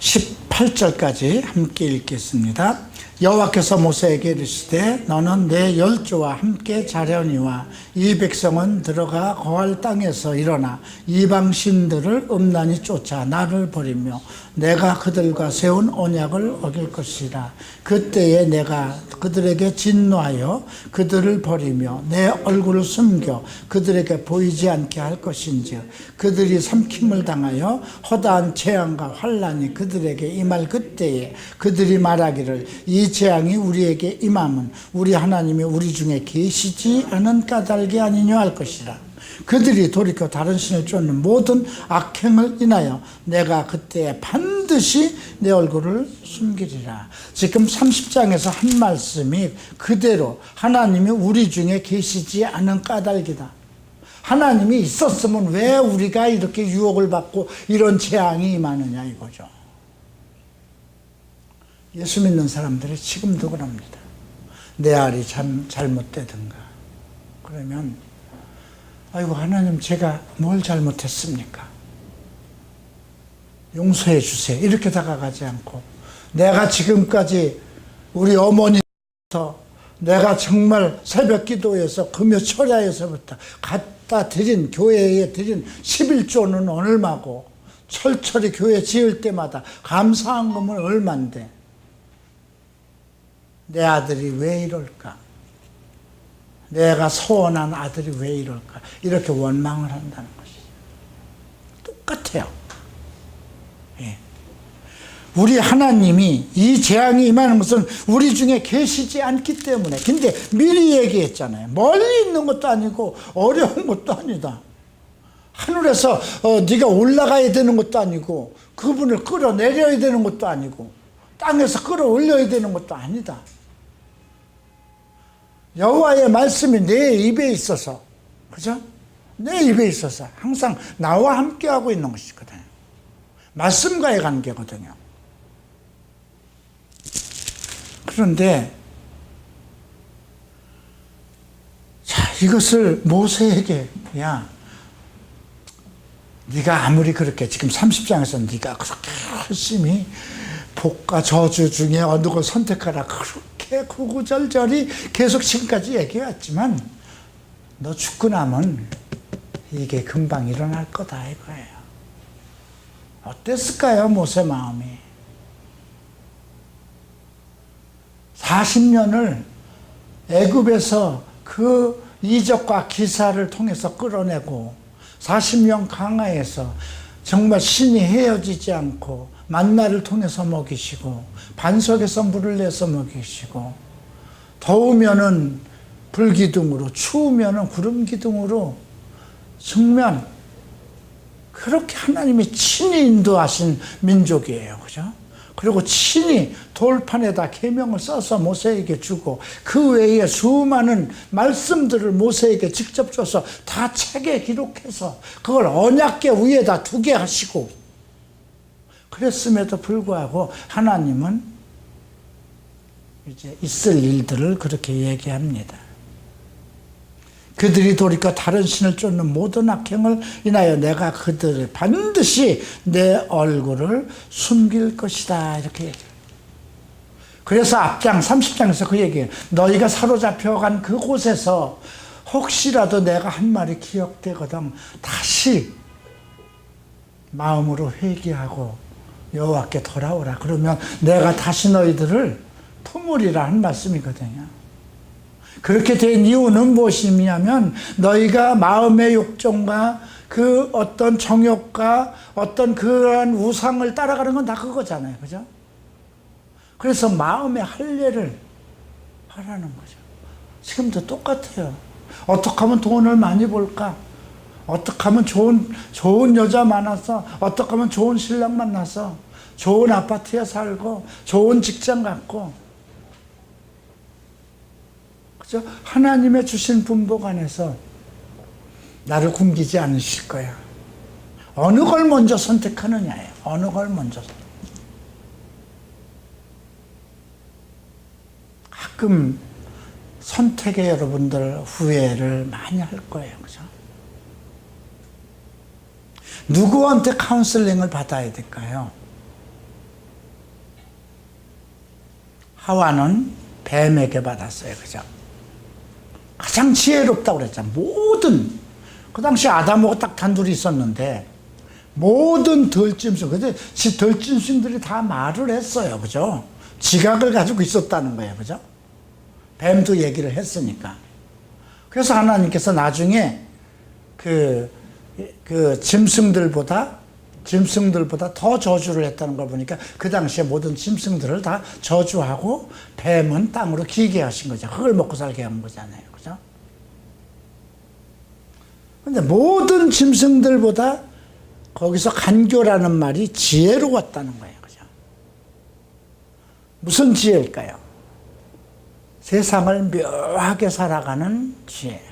18절까지 함께 읽겠습니다. 여호와께서 모세에게 이르시되 너는 내 열조와 함께 자려니와 이 백성은 들어가 거할 땅에서 일어나 이방 신들을 음란히 쫓아 나를 버리며 내가 그들과 세운 언약을 어길 것이라. 그때에 내가 그들에게 진노하여 그들을 버리며 내 얼굴을 숨겨 그들에게 보이지 않게 할 것인지 그들이 삼킴을 당하여 허다한 재앙과 환난이 그들에게 임할 그때에 그들이 말하기를 이 재앙이 우리에게 임함은 우리 하나님이 우리 중에 계시지 않은 까닭이 아니냐 할 것이라. 그들이 돌이켜 다른 신을 쫓는 모든 악행을 인하여 내가 그때에 반드시 내 얼굴을 숨기리라. 지금 30장에서 한 말씀이 그대로 하나님이 우리 중에 계시지 않은 까닭이다. 하나님이 있었으면 왜 우리가 이렇게 유혹을 받고 이런 재앙이 임하느냐 이거죠. 예수 믿는 사람들이 지금도 그럽니다. 내 알이 참 잘못되든가 그러면 아이고 하나님 제가 뭘 잘못했습니까? 용서해 주세요. 이렇게 다가가지 않고 내가 지금까지 우리 어머니부터 내가 정말 새벽 기도에서 금요 철야에서부터 갖다 드린 교회에 드린 11조는 얼마고 철철이 교회 지을 때마다 감사한 것은 얼만데 내 아들이 왜 이럴까? 내가 소원한 아들이 왜 이럴까? 이렇게 원망을 한다는 것이죠. 똑같아요. 예. 우리 하나님이 이 재앙이 임하는 것은 우리 중에 계시지 않기 때문에. 근데 미리 얘기했잖아요. 멀리 있는 것도 아니고 어려운 것도 아니다. 하늘에서 네가 올라가야 되는 것도 아니고 그분을 끌어내려야 되는 것도 아니고 땅에서 끌어올려야 되는 것도 아니다. 여호와의 말씀이 내 입에 있어서, 그죠? 내 입에 있어서 항상 나와 함께하고 있는 것이거든요. 말씀과의 관계거든요. 그런데 자, 이것을 모세에게, 야, 네가 아무리 그렇게 지금 30장에서 네가 그렇게 열심히 복과 저주 중에 어느 걸 선택하라 그렇게 구구절절히 계속 지금까지 얘기해왔지만 너 죽고 나면 이게 금방 일어날 거다 이거예요. 어땠을까요, 모세 마음이? 40년을 애굽에서 그 이적과 기사를 통해서 끌어내고 40년 강하에서 정말 신이 헤어지지 않고 만나를 통해서 먹이시고 반석에서 물을 내서 먹이시고 더우면은 불기둥으로 추우면은 구름기둥으로 정말 그렇게 하나님이 친히 인도하신 민족이에요. 그죠? 그리고 친히 돌판에다 계명을 써서 모세에게 주고 그 외에 수많은 말씀들을 모세에게 직접 줘서 다 책에 기록해서 그걸 언약궤 위에다 두게 하시고 그랬음에도 불구하고 하나님은 이제 있을 일들을 그렇게 얘기합니다. 그들이 돌이켜 다른 신을 쫓는 모든 악행을 인하여 내가 그들을 반드시 내 얼굴을 숨길 것이다 이렇게 얘기해요. 그래서 앞장 30장에서 그 얘기해요. 너희가 사로잡혀간 그곳에서 혹시라도 내가 한 말이 기억되거든 다시 마음으로 회개하고 여호와께 돌아오라. 그러면 내가 다시 너희들을 품으리라 한 말씀이거든요. 그렇게 된 이유는 무엇이냐면 너희가 마음의 욕정과 그 어떤 정욕과 어떤 그러한 우상을 따라가는 건 다 그거잖아요. 그죠? 그래서 마음의 할례를 하라는 거죠. 지금도 똑같아요. 어떻게 하면 돈을 많이 벌까? 어떻게 하면 좋은 여자 만나서, 어떻게 하면 좋은 신랑 만나서, 좋은 아파트에 살고, 좋은 직장 갖고, 그죠? 하나님의 주신 분복 안에서 나를 굶기지 않으실 거야. 어느 걸 먼저 선택하느냐예요. 어느 걸 먼저. 가끔 선택에 여러분들 후회를 많이 할 거예요. 그죠? 누구한테 카운슬링을 받아야 될까요? 하와는 뱀에게 받았어요. 그죠? 가장 지혜롭다고 그랬잖아요. 그 당시 아담하고 딱 단둘이 있었는데, 모든 들짐승, 근데 들짐승들이 다 말을 했어요. 그죠? 지각을 가지고 있었다는 거예요. 그죠? 뱀도 얘기를 했으니까. 그래서 하나님께서 나중에 그 짐승들보다 더 저주를 했다는 걸 보니까 그 당시에 모든 짐승들을 다 저주하고 뱀은 땅으로 기게 하신 거죠. 그걸 먹고 살게 한 거잖아요. 그죠? 근데 모든 짐승들보다 거기서 간교라는 말이 지혜로웠다는 거예요. 그죠? 무슨 지혜일까요? 세상을 묘하게 살아가는 지혜.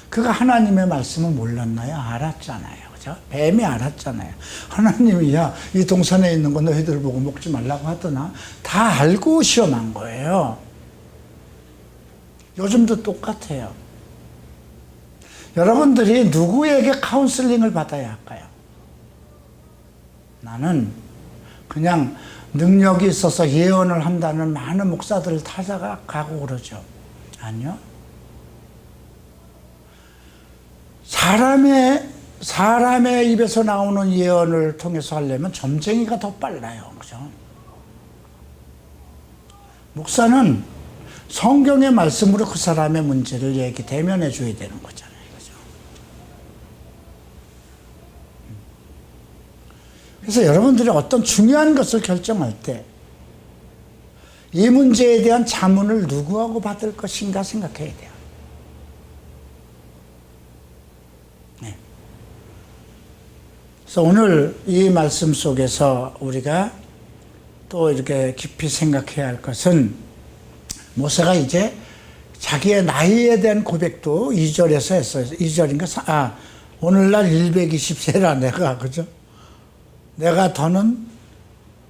그가 하나님의 말씀을 몰랐나요? 알았잖아요. 그죠? 뱀이 알았잖아요. 하나님이 이 동산에 있는 거 너희들 보고 먹지 말라고 하더나? 다 알고 시험한 거예요. 요즘도 똑같아요. 여러분들이 누구에게 카운슬링을 받아야 할까요? 나는 그냥 능력이 있어서 예언을 한다는 많은 목사들을 찾아가고 그러죠. 아니요. 사람의 입에서 나오는 예언을 통해서 하려면 점쟁이가 더 빨라요. 그죠? 목사는 성경의 말씀으로 그 사람의 문제를 대면해 줘야 되는 거잖아요. 그죠? 그래서 여러분들이 어떤 중요한 것을 결정할 때 이 문제에 대한 자문을 누구하고 받을 것인가 생각해야 돼요. 그래서 오늘 이 말씀 속에서 우리가 또 이렇게 깊이 생각해야 할 것은 모세가 이제 자기의 나이에 대한 고백도 2절에서 했어요. 2절인가? 오늘날 120세라 내가, 그죠? 내가 더는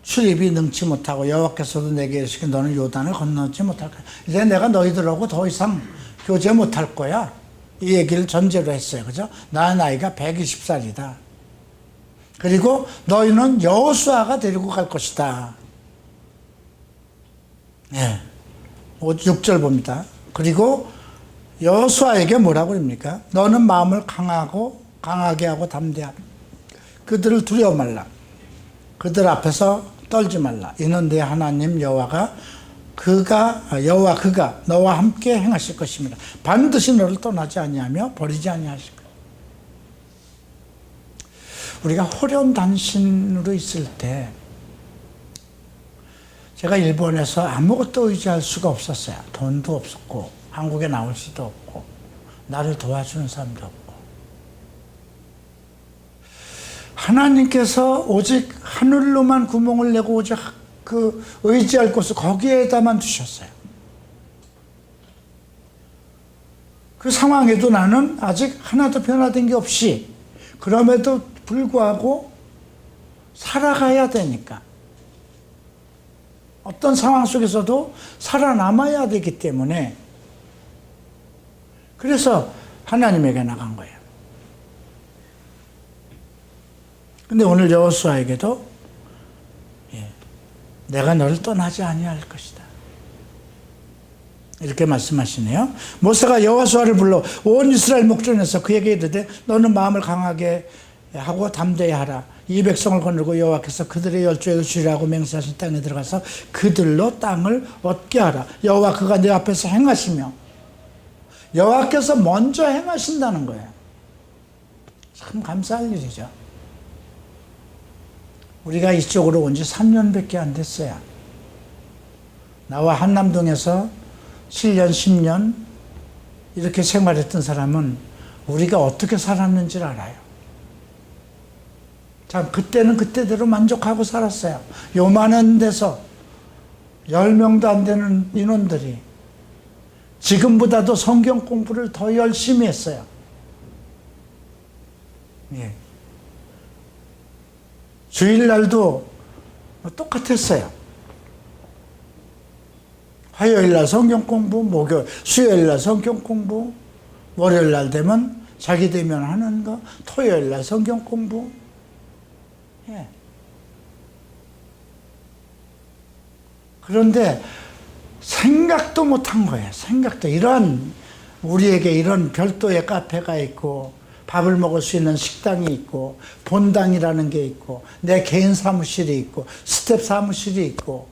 출입이 능치 못하고 여호와께서도 내게 이르시기를 너는 요단을 건너지 못할 거야. 이제 내가 너희들하고 더 이상 교제 못할 거야. 이 얘기를 전제로 했어요. 그죠? 나 나이가 120살이다. 그리고 너희는 여호수아가 데리고 갈 것이다. 예. 6절 봅니다. 그리고 여호수아에게 뭐라고 그럽니까? 너는 마음을 강하게 하고 담대하라. 그들을 두려워 말라. 그들 앞에서 떨지 말라. 이는 내 하나님 여호와 그가 너와 함께 행하실 것입니다. 반드시 너를 떠나지 아니하며 버리지 아니하실 거야. 우리가 호련단신으로 있을 때 제가 일본에서 아무것도 의지할 수가 없었어요. 돈도 없었고 한국에 나올 수도 없고 나를 도와주는 사람도 없고 하나님께서 오직 하늘로만 구멍을 내고 오직 그 의지할 곳을 거기에다만 두셨어요. 그 상황에도 나는 아직 하나도 변화된 게 없이 그럼에도 불구하고 살아가야 되니까 어떤 상황 속에서도 살아남아야 되기 때문에 그래서 하나님에게 나간 거예요. 근데 오늘 여호수아에게도 내가 너를 떠나지 아니할 것이다. 이렇게 말씀하시네요. 모세가 여호수아를 불러 온 이스라엘 목전에서 그에게 이르되 너는 마음을 강하게 하고 담대히 하라. 이 백성을 거느리고 여호와께서 그들의 열조에게 주리라고 맹세하신 땅에 들어가서 그들로 땅을 얻게 하라. 여호와 그가 내 앞에서 행하시며 여호와께서 먼저 행하신다는 거예요. 참 감사할 일이죠. 우리가 이쪽으로 온 지 3년밖에 안 됐어요. 나와 한남동에서 7년, 10년 이렇게 생활했던 사람은 우리가 어떻게 살았는지를 알아요. 참 그때는 그때대로 만족하고 살았어요. 요만한 데서 10명도 안 되는 인원들이 지금보다도 성경 공부를 더 열심히 했어요. 예. 주일날도 똑같았어요. 화요일날 성경 공부, 수요일날 성경 공부, 월요일날 되면 자기 되면 하는 거, 토요일날 성경 공부. 예. 그런데 생각도 못한 거예요. 우리에게 이런 별도의 카페가 있고 밥을 먹을 수 있는 식당이 있고 본당이라는 게 있고 내 개인 사무실이 있고 스텝 사무실이 있고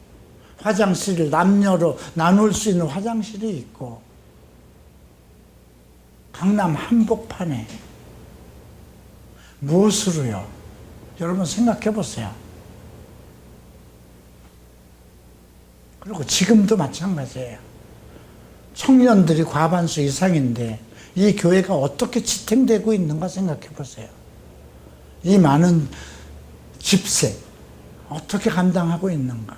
화장실을 남녀로 나눌 수 있는 화장실이 있고 강남 한복판에 무엇으로요? 여러분 생각해 보세요. 그리고 지금도 마찬가지예요. 청년들이 과반수 이상인데 이 교회가 어떻게 지탱되고 있는가 생각해 보세요. 이 많은 집세 어떻게 감당하고 있는가.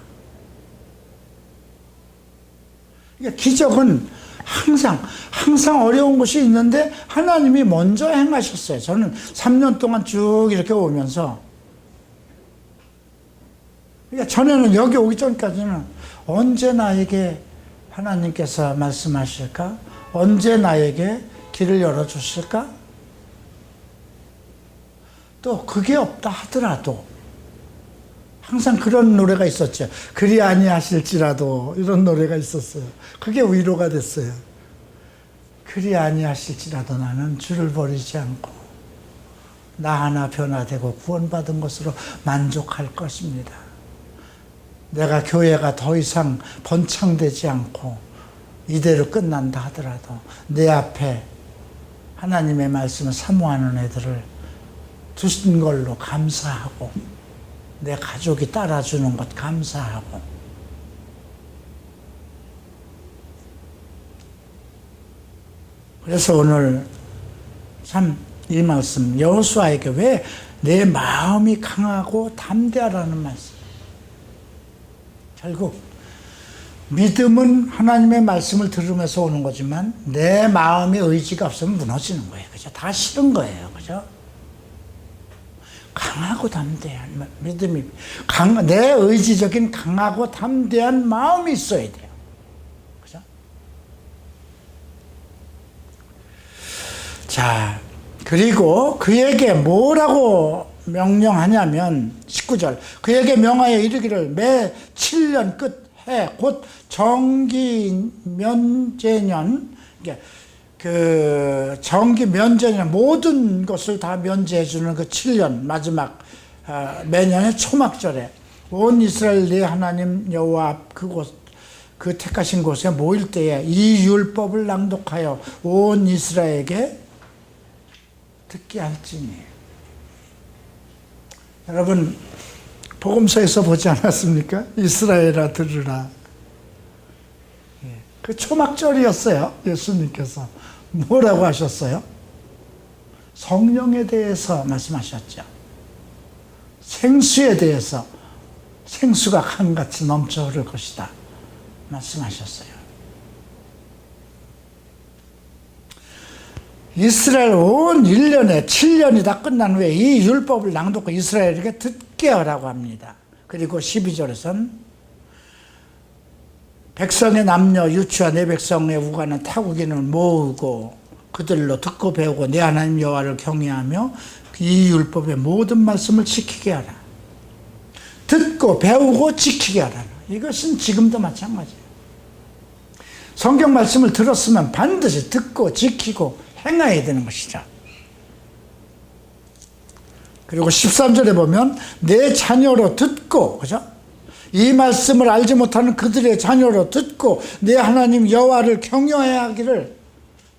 그러니까 기적은 항상 어려운 것이 있는데 하나님이 먼저 행하셨어요. 저는 3년 동안 쭉 이렇게 오면서 그러니까 전에는 여기 오기 전까지는 언제 나에게 하나님께서 말씀하실까? 언제 나에게 길을 열어주실까? 또 그게 없다 하더라도 항상 그런 노래가 있었죠. 그리 아니하실지라도 이런 노래가 있었어요. 그게 위로가 됐어요. 그리 아니하실지라도 나는 주를 버리지 않고 나 하나 변화되고 구원받은 것으로 만족할 것입니다. 내가 교회가 더 이상 번창되지 않고 이대로 끝난다 하더라도 내 앞에 하나님의 말씀을 사모하는 애들을 두신 걸로 감사하고 내 가족이 따라주는 것 감사하고 그래서 오늘 참 이 말씀 여호수아에게 왜 내 마음이 강하고 담대하라는 말씀. 결국 믿음은 하나님의 말씀을 들으면서 오는 거지만 내 마음의 의지가 없으면 무너지는 거예요. 그죠? 다 싫은 거예요. 그죠? 강하고 담대한 믿음이, 내 의지적인 강하고 담대한 마음이 있어야 돼요. 그죠? 자, 그리고 그에게 뭐라고 명령하냐면 19절, 그에게 명하여 이르기를 매 7년 끝해 곧 정기 면제년, 그 정기 면제년 모든 것을 다 면제해 주는 그 7년 마지막 매년의 초막절에 온 이스라엘 네 하나님 여호와 앞 그곳 그 택하신 곳에 모일 때에 이 율법을 낭독하여 온 이스라엘에게 듣게 할지니. 여러분 복음서에서 보지 않았습니까? 이스라엘아 들으라. 그 초막절이었어요. 예수님께서 뭐라고 하셨어요? 성령에 대해서 말씀하셨죠. 생수에 대해서 생수가 강같이 넘쳐 흐를 것이다 말씀하셨어요. 이스라엘 온 1년에 7년이 다 끝난 후에 이 율법을 낭독하고 이스라엘에게 듣게 하라고 합니다. 그리고 12절에서는 백성의 남녀 유치와 내 백성의 우가는 타국인을 모으고 그들로 듣고 배우고 내 하나님 여호와를 경외하며 이 율법의 모든 말씀을 지키게 하라. 듣고 배우고 지키게 하라. 이것은 지금도 마찬가지예요. 성경 말씀을 들었으면 반드시 듣고 지키고 행해야 되는 것이죠. 그리고 13절에 보면 내 자녀로 듣고, 그죠? 이 말씀을 알지 못하는 그들의 자녀로 듣고 내 하나님 여호와를 경외해야 하기를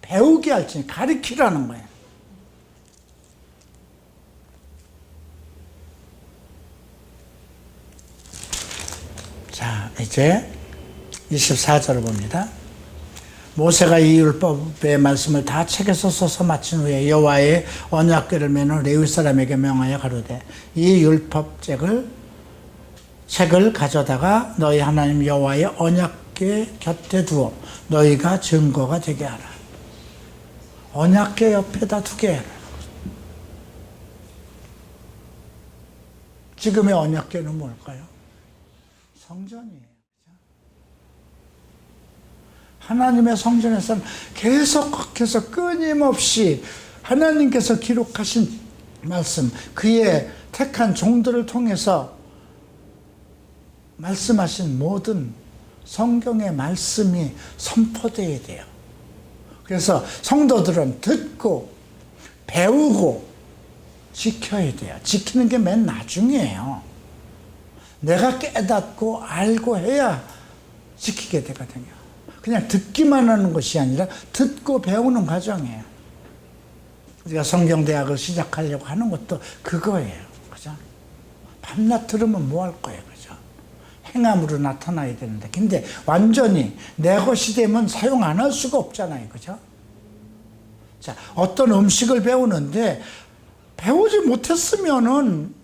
배우게 할지 가르치라는 거예요. 자, 이제 24절을 봅니다. 모세가 이 율법의 말씀을 다 책에서 써서 마친 후에 여호와의 언약궤를 매는 레위 사람에게 명하여 가로되 이 율법책을 가져다가 너희 하나님 여호와의 언약궤 곁에 두어 너희가 증거가 되게 하라. 언약궤 옆에다 두게 하라. 지금의 언약궤는 뭘까요? 성전이에요. 하나님의 성전에서는 계속해서 끊임없이 하나님께서 기록하신 말씀, 그의 택한 종들을 통해서 말씀하신 모든 성경의 말씀이 선포되어야 돼요. 그래서 성도들은 듣고 배우고 지켜야 돼요. 지키는 게 맨 나중이에요. 내가 깨닫고 알고 해야 지키게 되거든요. 그냥 듣기만 하는 것이 아니라 듣고 배우는 과정이에요. 우리가 성경대학을 시작하려고 하는 것도 그거예요. 그죠? 밤낮 들으면 뭐 할 거예요. 그죠? 행함으로 나타나야 되는데. 근데 완전히 내 것이 되면 사용 안 할 수가 없잖아요. 그죠? 자, 어떤 음식을 배우는데 배우지 못했으면은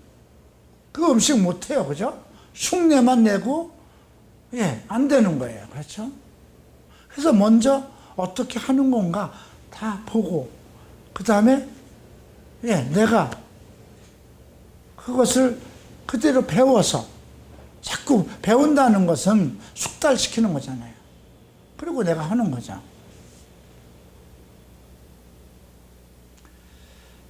그 음식 못해요. 그죠? 흉내만 내고, 안 되는 거예요. 그렇죠? 그래서 먼저 어떻게 하는 건가 다 보고, 그 다음에, 내가 그것을 그대로 배워서, 자꾸 배운다는 것은 숙달시키는 거잖아요. 그리고 내가 하는 거죠.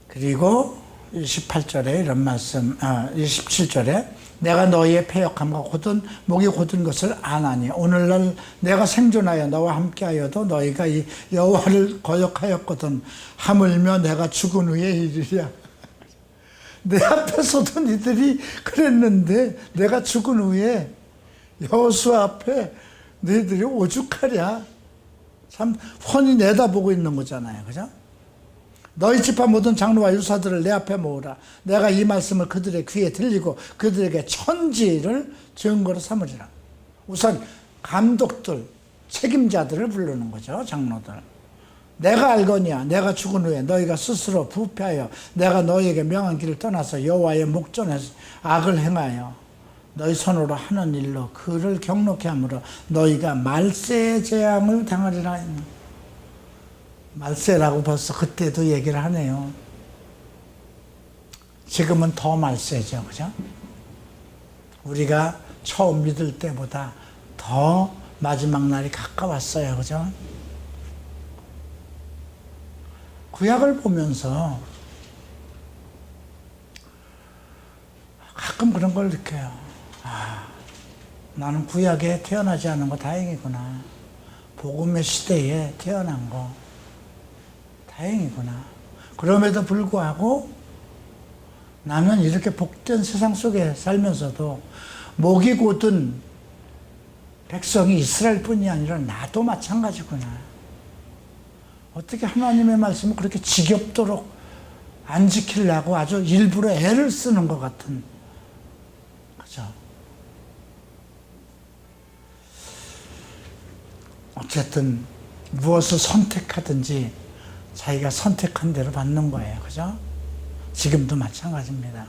그리고 28절에 이런 말씀, 27절에 내가 너희의 패역함과 곧은 목이 곧은 것을 아나니 오늘날 내가 생존하여 너와 함께하여도 너희가 이 여호와를 거역하였거든 하물며 내가 죽은 후에 이르랴. 내 앞에서도 니들이 그랬는데 내가 죽은 후에 여호수아 앞에 너희들이 오죽하랴. 참 훤히 내다보고 있는 거잖아요. 그죠? 너희 집안 모든 장로와 유사들을 내 앞에 모으라. 내가 이 말씀을 그들의 귀에 들리고 그들에게 천지를 증거로 삼으리라. 우선 감독들, 책임자들을 부르는 거죠. 장로들. 내가 알거니와 내가 죽은 후에 너희가 스스로 부패하여 내가 너희에게 명한 길을 떠나서 여호와의 목전에서 악을 행하여 너희 손으로 하는 일로 그를 경록케 함으로 너희가 말세의 재앙을 당하리라. 말세라고 벌써 그때도 얘기를 하네요. 지금은 더 말세죠. 그죠? 우리가 처음 믿을 때보다 더 마지막 날이 가까웠어요. 그죠? 구약을 보면서 가끔 그런 걸 느껴요. 아, 나는 구약에 태어나지 않은 거 다행이구나. 복음의 시대에 태어난 거 다행이구나. 그럼에도 불구하고 나는 이렇게 복된 세상 속에 살면서도 목이 곧은 백성이 이스라엘뿐이 아니라 나도 마찬가지구나. 어떻게 하나님의 말씀을 그렇게 지겹도록 안 지키려고 아주 일부러 애를 쓰는 것 같은, 그죠? 어쨌든 무엇을 선택하든지 자기가 선택한 대로 받는 거예요. 그죠? 지금도 마찬가지입니다.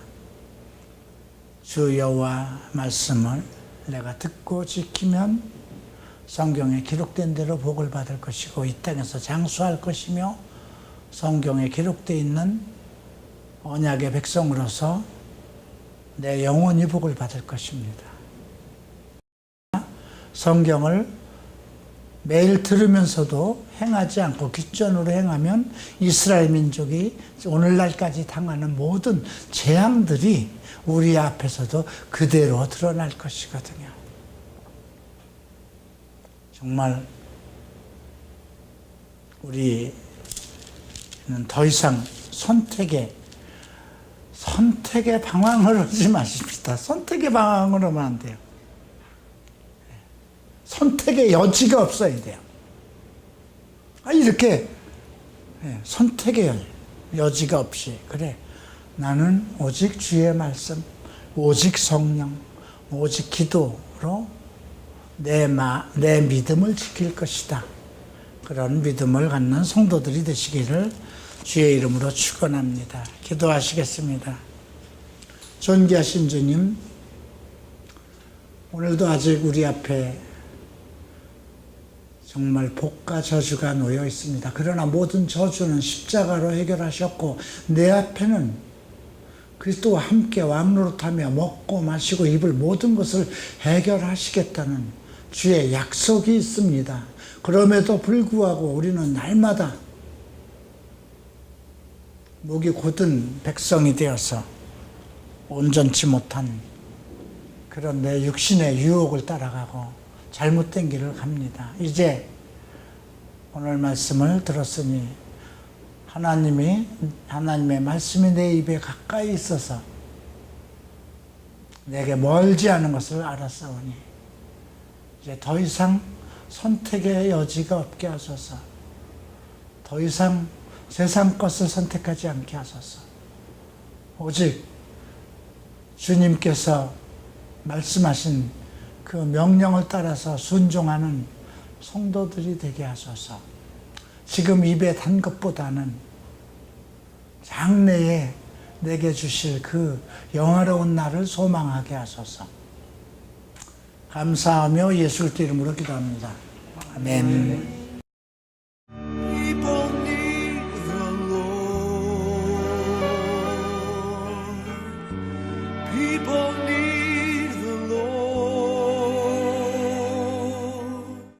주 여호와 말씀을 내가 듣고 지키면 성경에 기록된 대로 복을 받을 것이고 이 땅에서 장수할 것이며 성경에 기록되어 있는 언약의 백성으로서 내 영원히 복을 받을 것입니다. 성경을 매일 들으면서도 행하지 않고 귓전으로 행하면 이스라엘 민족이 오늘날까지 당하는 모든 재앙들이 우리 앞에서도 그대로 드러날 것이거든요. 정말 우리는 더 이상 선택에 방황을 하지 마십시다. 선택에 방황을 하면 안 돼요. 선택의 여지가 없어야 돼요. 이렇게 선택의 여지가 없이, 그래, 나는 오직 주의 말씀, 오직 성령, 오직 기도로 내 믿음을 지킬 것이다. 그런 믿음을 갖는 성도들이 되시기를 주의 이름으로 축원합니다. 기도하시겠습니다. 존귀하신 주님, 오늘도 아직 우리 앞에 정말 복과 저주가 놓여 있습니다. 그러나 모든 저주는 십자가로 해결하셨고 내 앞에는 그리스도와 함께 왕노릇하며 먹고 마시고 입을 모든 것을 해결하시겠다는 주의 약속이 있습니다. 그럼에도 불구하고 우리는 날마다 목이 곧은 백성이 되어서 온전치 못한 그런 내 육신의 유혹을 따라가고 잘못된 길을 갑니다. 이제 오늘 말씀을 들었으니 하나님의 말씀이 내 입에 가까이 있어서 내게 멀지 않은 것을 알았사오니 이제 더 이상 선택의 여지가 없게 하소서. 더 이상 세상 것을 선택하지 않게 하소서. 오직 주님께서 말씀하신 그 명령을 따라서 순종하는 성도들이 되게 하소서. 지금 입에 단 것보다는 장래에 내게 주실 그 영화로운 날을 소망하게 하소서. 감사하며 예수 그리스도 이름으로 기도합니다. 아멘.